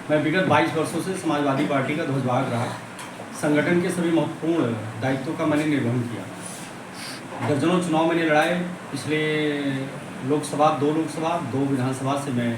मैं विगत 22 वर्षों से समाजवादी पार्टी का ध्वजवाहक रहा। संगठन के सभी महत्वपूर्ण दायित्वों का मैंने निर्वहन किया। दर्जनों चुनाव मैंने लड़ाए। पिछले लोकसभा, 2 लोकसभा, 2 विधानसभा से मैं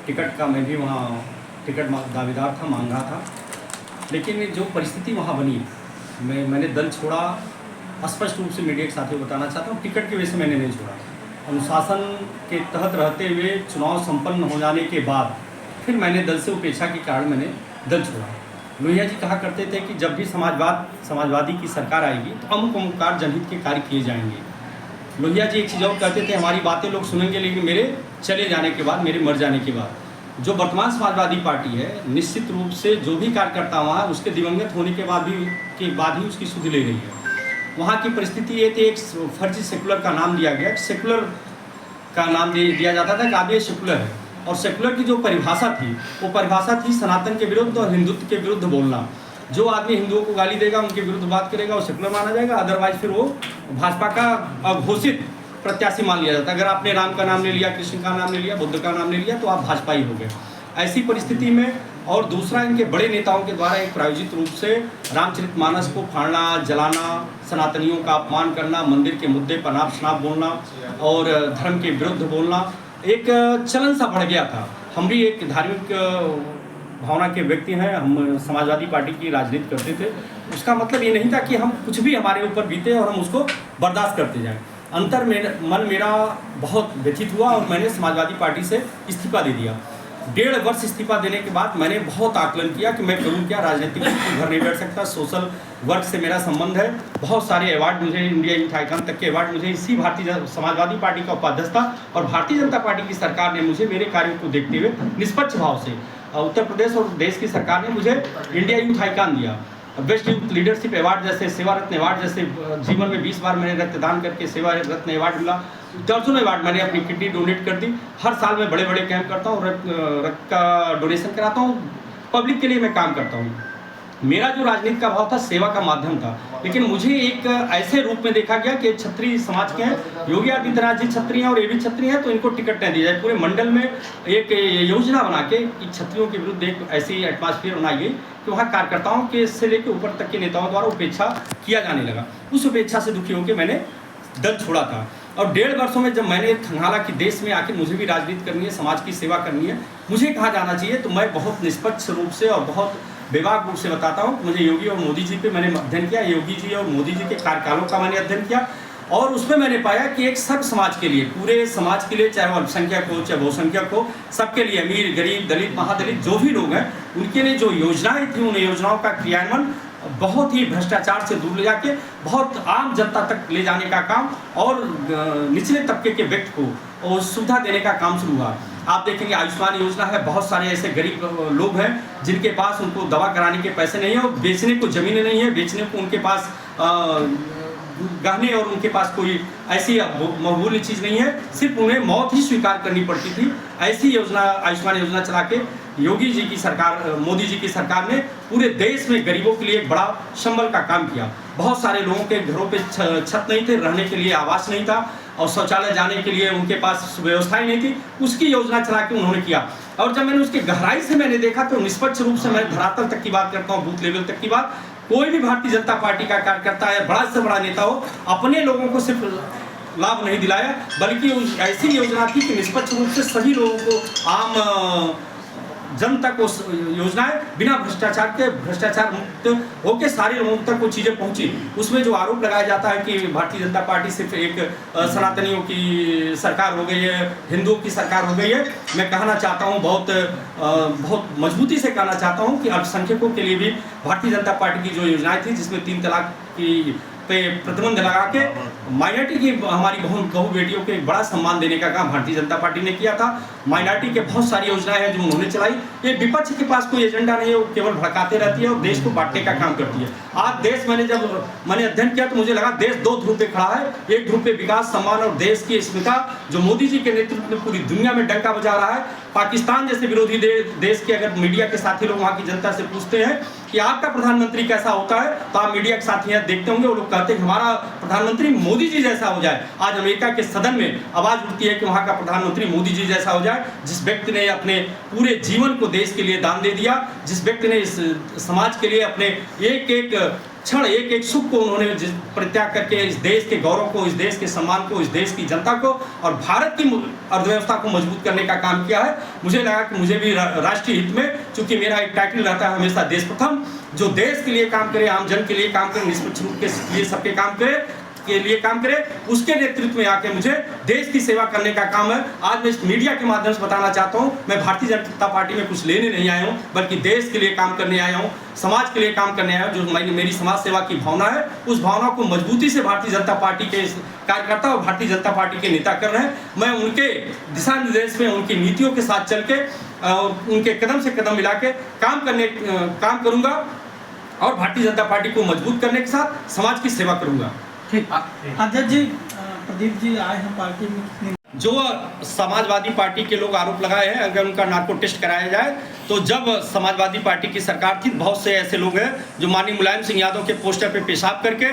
टिकट का मैं भी वहाँ टिकट दावेदार था, मांग रहा था। लेकिन जो परिस्थिति वहाँ बनी, मैंने दल छोड़ा। स्पष्ट रूप से मीडिया के साथियों को बताना चाहता हूँ, टिकट की वजह से मैंने नहीं छोड़ा। अनुशासन के तहत रहते हुए चुनाव संपन्न हो जाने के बाद फिर मैंने दल से उपेक्षा के कारण मैंने दल छोड़ा। लोहिया जी कहा करते थे कि जब भी समाजवादी की सरकार आएगी तो अमुक अमुक जनहित के कार्य किए जाएंगे। लोहिया जी एक चीज़ और कहते थे, हमारी बातें लोग सुनेंगे लेकिन मेरे चले जाने के बाद, मेरे मर जाने के बाद। जो वर्तमान समाजवादी पार्टी है, निश्चित रूप से जो भी कार्यकर्ता वहाँ उसके दिवंगत होने के बाद ही उसकी सुधि ले रही है। वहाँ की परिस्थिति ये थी, एक फर्जी सेकुलर का नाम दिया गया। सेकुलर का नाम दिया जाता था कि आप ये सेकुलर है, और सेकुलर की जो परिभाषा थी वो परिभाषा थी सनातन के विरुद्ध और हिंदुत्व के विरुद्ध बोलना। जो आदमी हिंदुओं को गाली देगा, उनके विरुद्ध बात करेगा, वो सेकुलर माना जाएगा। अदरवाइज फिर वो भाजपा का घोषित प्रत्याशी मान लिया जाता है। अगर आपने राम का नाम ले लिया, कृष्ण का नाम ले लिया, बुद्ध का नाम ले लिया, तो आप भाजपा ही हो गए। ऐसी परिस्थिति में, और दूसरा इनके बड़े नेताओं के द्वारा एक प्रायोजित रूप से रामचरितमानस को फाड़ना, जलाना, सनातनियों का अपमान करना, मंदिर के मुद्दे पर नाप शनाप बोलना और धर्म के विरुद्ध बोलना एक चलन सा बढ़ गया था। हम भी एक धार्मिक भावना के व्यक्ति हैं, हम समाजवादी पार्टी की राजनीति करते थे। उसका मतलब ये नहीं था कि हम कुछ भी हमारे ऊपर बीते और हम उसको बर्दाश्त करते जाएं। मन मेरा बहुत व्यथित हुआ और मैंने समाजवादी पार्टी से इस्तीफा दे दिया। 1.5 वर्ष इस्तीफा देने के बाद मैंने बहुत आकलन किया कि मैं करूँ क्या। राजनीतिक घर नहीं बैठ सकता, सोशल वर्क से मेरा संबंध है। बहुत सारे अवार्ड मुझे, इंडिया यूथ आइकन तक के अवार्ड मुझे इसी समाजवादी पार्टी का उपाध्यक्ष था, और भारतीय जनता पार्टी की सरकार ने मुझे मेरे कार्यों को देखते हुए निष्पक्ष भाव से, उत्तर प्रदेश और देश की सरकार ने मुझे इंडिया यूथ आइकन दिया। बेस्ट यूथ लीडरशिप अवार्ड जैसे, सेवा रत्न अवार्ड जैसे, जीवन में 20 बार मैंने रक्तदान करके सेवा रत्न अवार्ड मिला। दर्जनों अवार्ड, मैंने अपनी किडनी डोनेट कर दी। हर साल मैं बड़े बड़े कैंप करता हूँ, रक्त का डोनेशन कराता हूँ, पब्लिक के लिए मैं काम करता हूँ। मेरा जो राजनीति का भाव था, सेवा का माध्यम था। लेकिन मुझे एक ऐसे रूप में देखा गया कि क्षत्रिय समाज के हैं, योगी आदित्यनाथ जी क्षत्रिय हैं और ये भी क्षत्रिय हैं, तो इनको टिकट नहीं दी जाए। पूरे मंडल में एक योजना बना के कि क्षत्रियों के विरुद्ध एक ऐसी एटमॉस्फेयर बनाई गई कि वहाँ कार्यकर्ताओं के से लेकर ऊपर तक के नेताओं द्वारा उपेक्षा किया जाने लगा। उस उपेक्षा से दुखी होकर मैंने दल छोड़ा था। और 1.5 वर्षों में जब मैंने खंगाला कि देश में आके मुझे भी राजनीति करनी है, समाज की सेवा करनी है, मुझे कहाँ जाना चाहिए, तो मैं बहुत निष्पक्ष रूप से और बहुत बेबाक रूप से बताता हूँ। मुझे योगी और मोदी जी पे मैंने अध्ययन किया, योगी जी और मोदी जी के कार्यकालों का मैंने अध्ययन किया, और उसमें मैंने पाया कि एक सब समाज के लिए, पूरे समाज के लिए, चाहे वो अल्पसंख्यक हो चाहे बहुसंख्यक हो, सबके लिए, अमीर गरीब दलित महादलित जो भी लोग हैं, उनके लिए जो योजनाएं थी, उन योजनाओं का क्रियान्वयन बहुत ही भ्रष्टाचार से दूर ले जाके बहुत आम जनता तक ले जाने का काम और निचले तबके के व्यक्ति को और सुविधा देने का काम शुरू हुआ। आप देखेंगे आयुष्मान योजना है, बहुत सारे ऐसे गरीब लोग हैं जिनके पास उनको दवा कराने के पैसे नहीं है, और बेचने को जमीनें नहीं है, बेचने को उनके पास गहने और उनके पास कोई ऐसी मकबूल चीज़ नहीं है, सिर्फ उन्हें मौत ही स्वीकार करनी पड़ती थी। ऐसी योजना, आयुष्मान योजना चला के योगी जी की सरकार, मोदी जी की सरकार ने पूरे देश में गरीबों के लिए एक बड़ा संबल का काम किया। बहुत सारे लोगों के घरों पे छत नहीं थे, रहने के लिए आवास नहीं था, और शौचालय जाने के लिए उनके पास व्यवस्था ही नहीं थी। उसकी योजना चला के उन्होंने किया। और जब मैंने उसकी गहराई से मैंने देखा, तो निष्पक्ष रूप से मैं धरातल तक की बात करता हूँ, बूथ लेवल तक की बात। कोई भी भारतीय जनता पार्टी का कार्यकर्ता है, बड़ा से बड़ा नेता हो, अपने लोगों को सिर्फ लाभ नहीं दिलाया, बल्कि ऐसी योजना थी कि निष्पक्ष रूप से सभी लोगों को, आम जनता को योजनाएं बिना भ्रष्टाचार मुक्त होकर सारे लोगों तक वो चीज़ें पहुंची। उसमें जो आरोप लगाया जाता है कि भारतीय जनता पार्टी सिर्फ एक सनातनियों की सरकार हो गई है, हिंदुओं की सरकार हो गई है, मैं कहना चाहता हूं, बहुत मजबूती से कहना चाहता हूं कि अल्पसंख्यकों के लिए भी भारतीय जनता पार्टी की जो योजनाएं थी, जिसमें 3 तलाक की पे प्रतिबंध लगा के माइनॉरिटी की, हमारी बहू बेटियों को एक बड़ा सम्मान देने का काम भारतीय जनता पार्टी ने किया था। माइनॉरिटी के बहुत सारी योजनाएं हैं जो उन्होंने चलाई। ये विपक्ष के पास कोई एजेंडा नहीं है, वो केवल भड़काते रहती है और देश को बांटने का काम करती है। आज देश, मैंने अध्ययन किया तो मुझे लगा देश 2 ध्रुव पे खड़ा है। एक ध्रुव पे विकास, सम्मान और देश की अस्मिता, जो मोदी जी के नेतृत्व में पूरी दुनिया में डंका बजा रहा है। पाकिस्तान जैसे विरोधी देश के अगर मीडिया के साथी लोग वहाँ की जनता से पूछते हैं कि आपका प्रधानमंत्री कैसा होता है, तो आप मीडिया के साथी देखते होंगे, वो लोग चाहते हैं कि हमारा प्रधानमंत्री मोदी जी जैसा हो जाए। आज अमेरिका के सदन में आवाज़ उठती है कि वहाँ का प्रधानमंत्री मोदी जी जैसा हो जाए, जिस व्यक्ति ने अपने पूरे जीवन को देश के लिए दान दे दिया, जिस व्यक्ति ने इस समाज के लिए अपने एक एक क्षण, एक एक सुख को उन्होंने परित्याग करके इस देश के गौरव को, इस देश के सम्मान को, इस देश की जनता को और भारत की अर्थव्यवस्था को मजबूत करने का काम किया है। मुझे लगा कि मुझे भी राष्ट्रीय हित में, चूंकि मेरा एक टाइटल रहता है हमेशा देश प्रथम, जो देश के लिए काम करे, आम जन के लिए काम करे, निष्पक्ष रूप के लिए सबके काम करे, के लिए काम करे, उसके नेतृत्व में आके मुझे देश की सेवा करने का काम है। आज मैं इस मीडिया के माध्यम से बताना चाहता हूँ, मैं भारतीय जनता पार्टी में कुछ लेने नहीं आया हूँ, बल्कि देश के लिए काम करने आया हूँ, समाज के लिए काम करने आया हूँ। जो मेरी समाज सेवा की भावना है, उस भावना को मजबूती से भारतीय जनता पार्टी के कार्यकर्ता और भारतीय जनता पार्टी के नेता कर रहे हैं। मैं उनके दिशा निर्देश में, उनकी नीतियों के साथ चल के, उनके कदम से कदम मिला के काम करूँगा और भारतीय जनता पार्टी को मजबूत करने के साथ समाज की सेवा करूँगा। अध्यक्ष जी, प्रदीप जी आए हैं पार्टी में। जो समाजवादी पार्टी के लोग आरोप लगाए हैं, अगर उनका नार्को टेस्ट कराया जाए तो जब समाजवादी पार्टी की सरकार थी, बहुत से ऐसे लोग हैं जो माननीय मुलायम सिंह यादव के पोस्टर पे पेशाब करके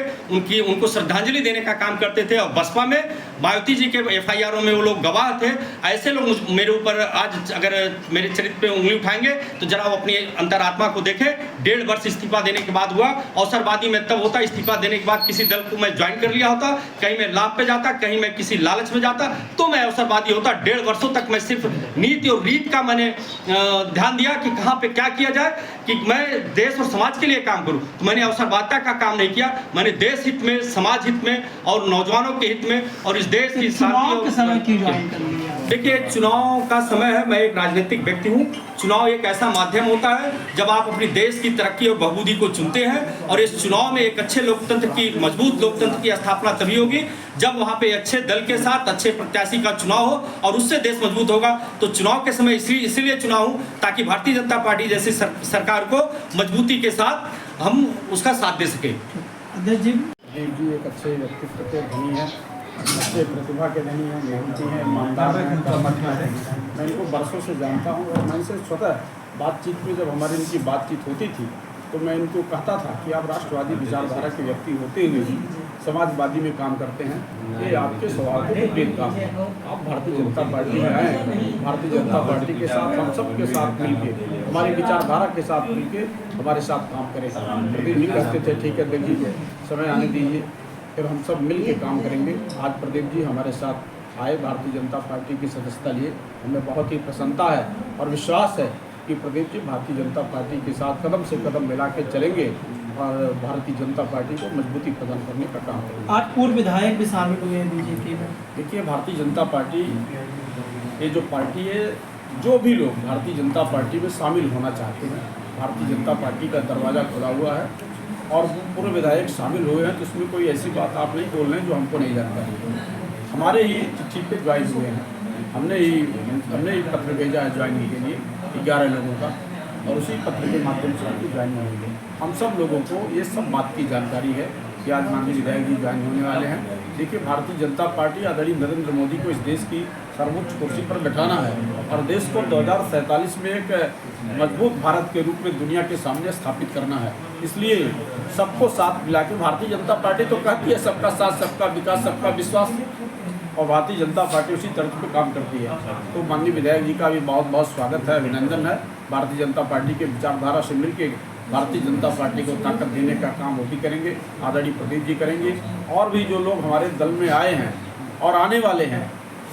उनको श्रद्धांजलि देने का काम करते थे, और बसपा में मायावती जी के FIRों में वो लोग गवाह थे। ऐसे लोग मेरे ऊपर आज अगर मेरे चरित्र पे उंगली उठाएंगे तो जरा वो अपनी अंतरात्मा को देखें। 1.5 वर्ष इस्तीफा देने के बाद हुआ। अवसरवादी में तब होता, इस्तीफा देने के बाद किसी दल को मैं ज्वाइन कर लिया होता, कहीं मैं लाभ पे जाता, कहीं मैं किसी लालच में जाता, तो मैं अवसरवादी होता। 1.5 वर्षों तक मैं सिर्फ नीति और रीत का मैंने ध्यान दिया कि कहाँ पे क्या किया जाए, कि मैं देश और समाज के लिए काम करूं। तो मैंने अवसरवादिता का काम नहीं किया, मैंने देश हित में, समाज हित में और नौजवानों के हित में और इस देश की चुनाव के समय क्यों ज्वाइन कर लिया? देखिए, चुनाव का समय है, मैं एक राजनीतिक व्यक्ति हूँ। चुनाव एक ऐसा माध्यम होता है जब आप अपनी देश की तरक्की और बहबूदी को चुनते हैं, और इस चुनाव में एक अच्छे लोकतंत्र की, मजबूत लोकतंत्र की स्थापना तभी होगी जब वहाँ पे अच्छे दल के साथ अच्छे प्रत्याशी का चुनाव हो और उससे देश मजबूत होगा। तो चुनाव के समय इसीलिए चुनाव हूँ ताकि भारतीय जनता पार्टी जैसी सरकार को मजबूती के साथ हम उसका साथ दे सके। अध्यक्ष जी, एक अच्छे व्यक्तित्व के धनी हैं, अच्छे प्रतिभा के धनी हैं, मेहनती हैं, ईमानदार हैं, कर्मठ हैं। मैं इनको बरसों से जानता हूँ और मैं इनसे स्वतः बातचीत में, जब हमारी इनकी बातचीत होती थी तो मैं इनको कहता था कि आप राष्ट्रवादी विचारधारा के व्यक्ति होते हुए भी समाजवादी में काम करते हैं, ये आपके स्वभाव को विपरीत काम है। आप भारतीय जनता पार्टी में आए, भारतीय जनता पार्टी के साथ, हम सब के साथ मिलकर, हमारी विचारधारा के साथ मिलकर हमारे साथ काम करें। प्रदीप जी कहते थे ठीक है देखिए, समय आने दीजिए, फिर हम सब मिल के काम करेंगे। आज प्रदीप जी हमारे साथ आए, भारतीय जनता पार्टी की सदस्यता लिए, हमें बहुत ही प्रसन्नता है और विश्वास है कि प्रदीप जी भारतीय जनता पार्टी के साथ कदम से कदम मिला के चलेंगे और भारतीय जनता पार्टी को मजबूती प्रदान करने का काम करेंगे। आज पूर्व विधायक भी शामिल हुए हैं बीजेपी में। देखिए, भारतीय जनता पार्टी, ये जो पार्टी है, जो भी लोग भारतीय जनता पार्टी में शामिल होना चाहते हैं, भारतीय जनता पार्टी का दरवाज़ा खुला हुआ है और पूर्व विधायक शामिल हुए हैं, तो उसमें कोई ऐसी बात आप नहीं बोल रहे हैं जो हमको नहीं जानता है। हमारे ही चिट्ठी पे ज्वाइन हुए हैं, हमने ही पत्र भेजा है ज्वाइनिंग के लिए 11 लोगों का, और उसी पत्र के माध्यम से उनकी ज्वाइनिंग होगी। हम सब लोगों को ये सब बात की जानकारी है कि आज माननीय विधायक जी ज्वाइन होने वाले हैं। देखिए, भारतीय जनता पार्टी आदरणीय नरेंद्र मोदी को इस देश की सर्वोच्च कुर्सी पर बैठाना है और देश को 2047 में एक मजबूत भारत के रूप में दुनिया के सामने स्थापित करना है। इसलिए सबको साथ मिला के भारतीय जनता पार्टी तो कहती है सबका साथ, सबका विकास, सबका विश्वास, और भारतीय जनता पार्टी उसी तर्ज पर काम करती है। तो माननीय विधायक जी का भी बहुत बहुत स्वागत है, अभिनंदन है। भारतीय जनता पार्टी के विचारधारा से मिलकर भारतीय जनता पार्टी को ताकत देने का काम वो भी करेंगे, आदरणीय प्रदीप जी करेंगे, और भी जो लोग हमारे दल में आए हैं और आने वाले हैं,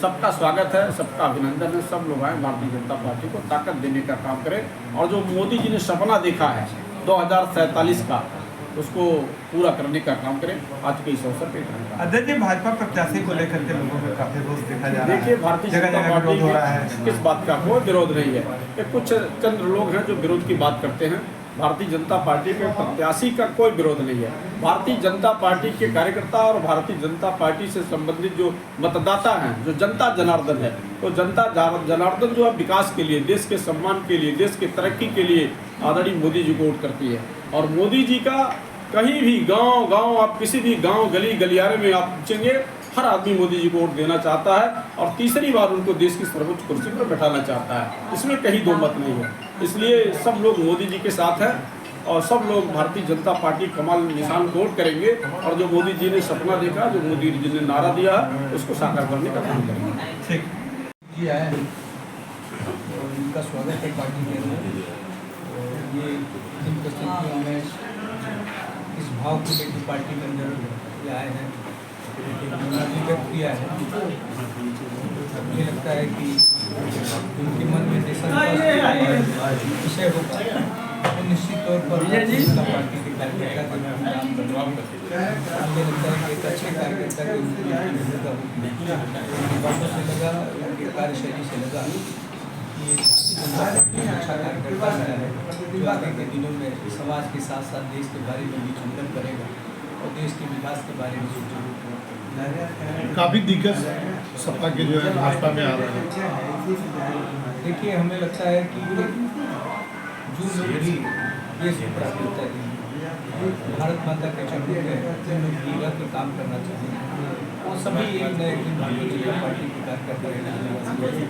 सबका स्वागत है, सबका अभिनंदन है। सब लोग आए, भारतीय जनता पार्टी को ताकत देने का काम करें, और जो मोदी जी ने सपना देखा है 2047 का, उसको पूरा करने का काम करें। आज के इस अवसर पर अध्यक्ष जी, भाजपा प्रत्याशी को लेकर के लोगों में काफी रोष देखा जा रहा है। देखिए, भारतीय जनता पार्टी हो रहा है, किस बात का कोई विरोध नहीं है। ये कुछ चंद लोग हैं जो विरोध की बात करते हैं। भारतीय जनता पार्टी के प्रत्याशी का कोई विरोध नहीं है। भारतीय जनता पार्टी के कार्यकर्ता और भारतीय जनता पार्टी से संबंधित जो मतदाता हैं, जो जनता जनार्दन है, तो जनता जनार्दन जो है विकास के लिए, देश के सम्मान के लिए, देश की तरक्की के लिए आदरणीय मोदी जी को वोट करती है। और मोदी जी का कहीं भी गांव आप किसी भी गांव गली गलियारे में आप पूछेंगे, हर आदमी मोदी जी को वोट देना चाहता है और तीसरी बार उनको देश की सर्वोच्च कुर्सी पर बैठाना चाहता है। इसमें कहीं दो मत नहीं है। इसलिए सब लोग मोदी जी के साथ हैं और सब लोग भारतीय जनता पार्टी कमल निशान को वोट करेंगे और जो मोदी जी ने सपना देखा, जो मोदी जी ने नारा दिया, उसको साकार करने का काम करेंगे। ठीक जी आए हैं और इनका स्वागत है पार्टी के अंदर। और ये इन परिस्थितियों में इस भाव को लेकर पार्टी के अंदर ये आए हैं, एक व्यक्त किया है। मुझे लगता है कि उनके मन में जैसा विषय होगा तो निश्चित तौर पर जनता पार्टी के कार्यकर्ता के काम करवाऊंगा। मुझे लगता है कि एक अच्छे कार्यकर्ता के उनकी बातों से लगा, उनकी कार्यशैली से लगा कि भारतीय जनता पार्टी में अच्छा कार्यकर्ता मिला है जो आगे के दिनों में समाज के साथ साथ देश के बारे में भी चिंतन करेगा और देश के विकास के बारे में सोचेगा। काफ़ी दिक्कत सपा के जो है भाजपा में आ रहे हैं। देखिए, हमें लगता है कि जो लोग भी देश को प्राथमिकता देंगे, भारत माता के चरणों में जो लोग लीडर के काम करना चाहते हैं, वो सभी एक नए दिन भारतीय जनता पार्टी के कार्यकर्ता रहने वाले हैं।